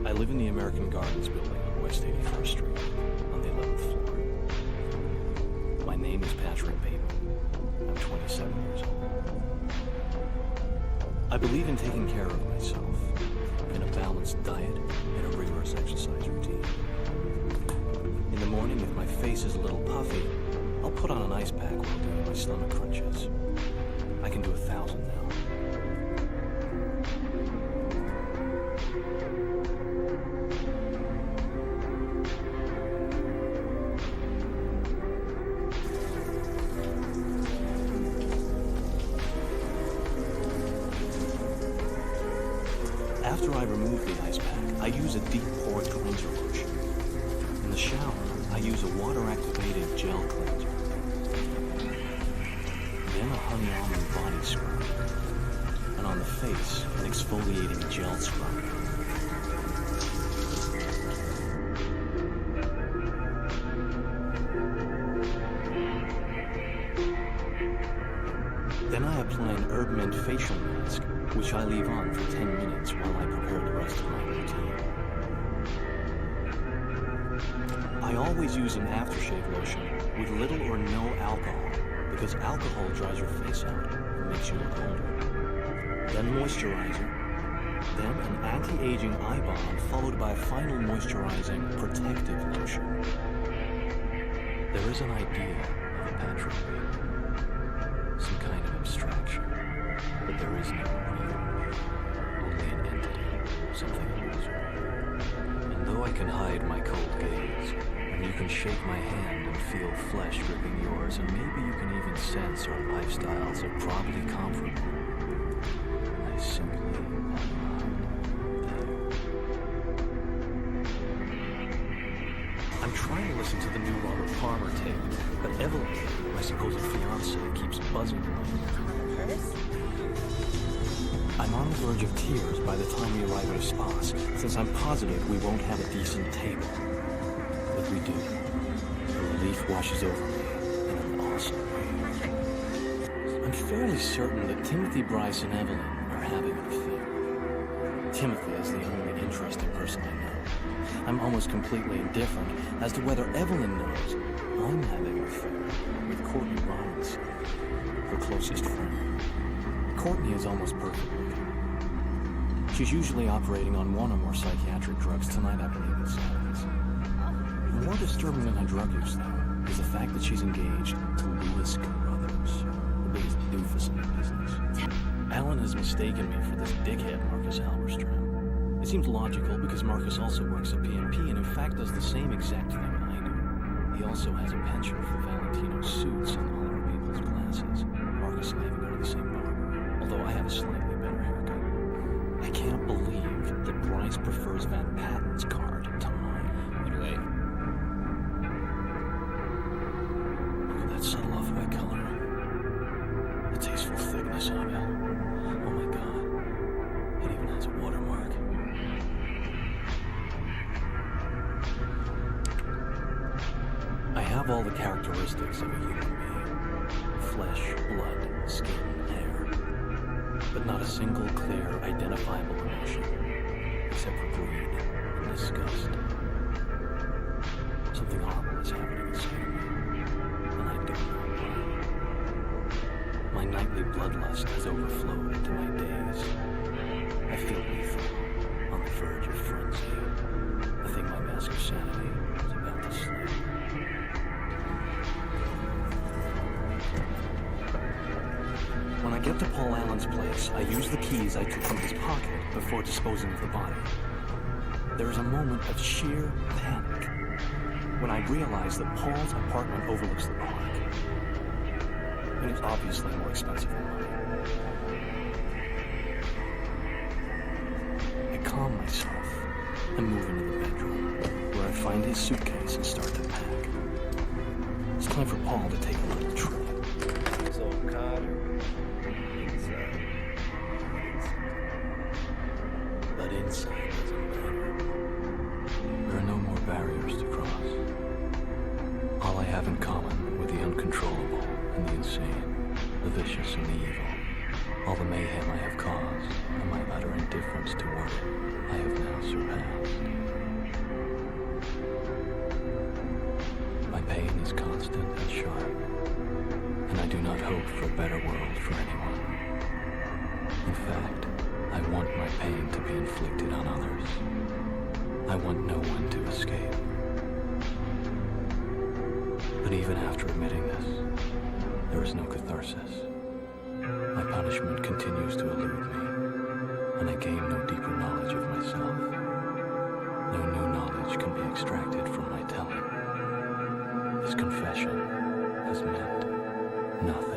I live in the American Gardens building on West 81st Street, on the 11th floor. My name is Patrick Bateman. I'm 27 years old. I believe in taking care of myself, in a balanced diet, and a rigorous exercise routine. In the morning, if my face is a little puffy, I'll put on an ice pack while doing my stomach crunches. I can do 1,000 now. After I remove the ice pack, I use a deep pore cleanser lotion. In the shower, I use a water-activated gel cleanser. Then a honey almond body scrub. And on the face, an exfoliating gel scrub. Then I apply an herb mint facial mask, which I leave on for 10 minutes while I prepare the rest of my routine. I always use an aftershave lotion with little or no alcohol, because alcohol dries your face out and makes you look older. Then moisturizer, then an anti-aging eye balm followed by a final moisturizing protective lotion. There is an idea of a Patrick Bateman, some kind of abstraction, but there is no real, only an entity, something illusory. And though I can hide my cold gaze, and you can shake my hand and feel flesh gripping yours, and maybe you can even sense our lifestyles are probably comparable, I simply am not there. I'm trying to listen to the new Robert Palmer tape, but Evelyn, my supposed fiancée, keeps buzzing in my ear. I'm on the verge of tears by the time we arrive at a spa, since I'm positive we won't have a decent table. But we do. The relief washes over me in an awesome way. I'm fairly certain that Timothy, Bryce, and Evelyn are having an affair. Timothy is the only interesting person I know. I'm almost completely indifferent as to whether Evelyn knows I'm having an affair with Courtney Robinson, her closest friend. Courtney is almost perfect looking. She's usually operating on one or more psychiatric drugs. Tonight, I believe it's Saturdays. More disturbing than her drug use, though, is the fact that she's engaged to Lewis Carruthers, the biggest doofus in the business. Alan has mistaken me for this dickhead Marcus Halberstram. It seems logical because Marcus also works at PNP and in fact does the same exact thing I do. He also has a penchant for Valentino suits and all other people's glasses. Marcus and I even go to the same barber, although I have a slightly better haircut. I can't believe that Bryce prefers Van Patten's card to mine. Anyway, look at that subtle off-white color. The tasteful thickness of it. Oh my god. It even has a watermark. I have all the characteristics of a human being. Flesh, blood, skin, hair. But not a single clear, identifiable emotion, except for greed and disgust. Something horrible is happening inside of me, and I don't know why. My nightly bloodlust has overflowed into my days. I feel lethal, on the verge of frenzy. I think my mask of sanity is about to slip. When I get to Paul Allen's place, I use the keys I took from his pocket before disposing of the body. There is a moment of sheer panic when I realize that Paul's apartment overlooks the park. And it's obviously more expensive than mine. I calm myself and move into the bedroom, where I find his suitcase and start to pack. It's time for Paul to take a little trip. So, Carter. But inside doesn't matter. There are no more barriers to cross. All I have in common with the uncontrollable and the insane, the vicious and the evil, all the mayhem I have caused, and my utter indifference to started, I have now surpassed. My pain is constant and sharp, and I do not hope for a better world for anyone. In fact, I want my pain to be inflicted on others. I want no one to escape. But even after admitting this, there is no catharsis. My punishment continues to elude me, and I gain no deeper knowledge of myself. No new knowledge can be extracted from my telling. This confession has meant nothing.